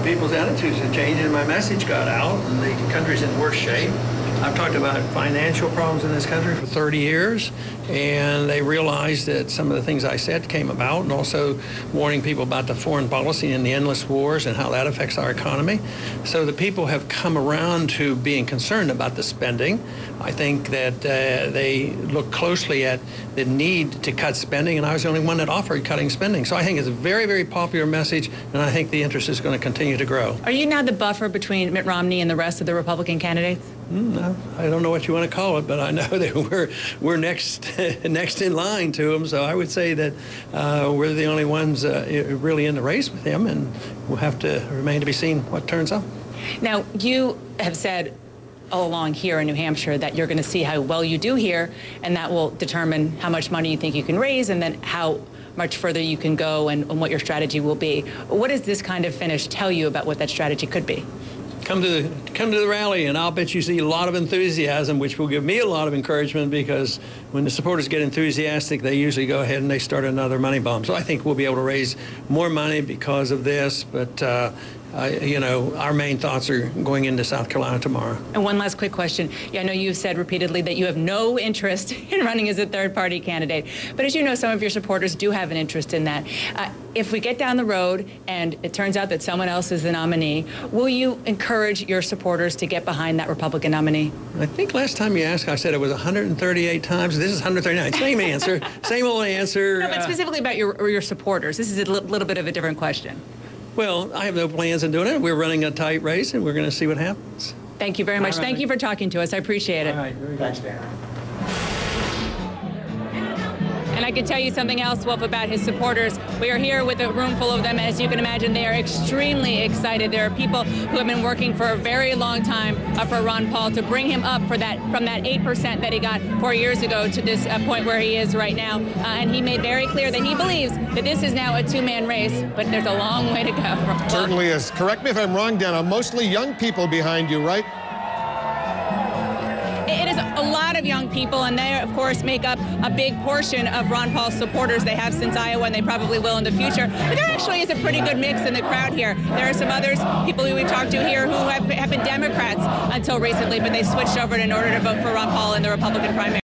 People's attitudes have changed and my message got out and the country's in worse shape. I've talked about financial problems in this country for 30 years, and they realized that some of the things I said came about, and also warning people about the foreign policy and the endless wars and how that affects our economy. So the people have come around to being concerned about the spending. I think that they look closely at the need to cut spending, and I was the only one that offered cutting spending. So I think it's a very, very popular message, and I think the interest is going to continue to grow. Are you now the buffer between Mitt Romney and the rest of the Republican candidates? No, I don't know what you want to call it, but I know that we're next in line to him. So I would say that we're the only ones really in the race with him, and we'll have to remain to be seen what turns up. Now, you have said all along here in New Hampshire that you're going to see how well you do here, and that will determine how much money you think you can raise, and then how much further you can go and what your strategy will be. What does this kind of finish tell you about what that strategy could be? Come to the rally, and I'll bet you see a lot of enthusiasm, which will give me a lot of encouragement, because when the supporters get enthusiastic, they usually go ahead and they start another money bomb. So I think we'll be able to raise more money because of this, but you know, our main thoughts are going into South Carolina tomorrow. And one last quick question. Yeah, I know you've said repeatedly that you have no interest in running as a third-party candidate, but as you know, some of your supporters do have an interest in that. If we get down the road and it turns out that someone else is the nominee, will you encourage your supporters to get behind that Republican nominee? I think last time you asked, I said it was 138 times. This is 139. Same answer, same old answer. No, but specifically about your supporters. This is a little bit of a different question. Well, I have no plans on doing it. We're running a tight race, and we're going to see what happens. Thank you very much. All right. Thank you for talking to us. I appreciate it. All right. Thanks, Dan. And I can tell you something else, Wolf, about his supporters. We are here with a room full of them. As you can imagine, they are extremely excited. There are people who have been working for a very long time for Ron Paul to bring him up from that 8% that he got 4 years ago to this point where he is right now. And he made very clear that he believes that this is now a two-man race, but there's a long way to go. Certainly is. Correct me if I'm wrong, Dana. Mostly young people behind you, right? It is a lot of young people, and they, of course, make up a big portion of Ron Paul's supporters. They have since Iowa, and they probably will in the future. But there actually is a pretty good mix in the crowd here. There are some others, people who we've talked to here, who have been Democrats until recently, but they switched over in order to vote for Ron Paul in the Republican primary.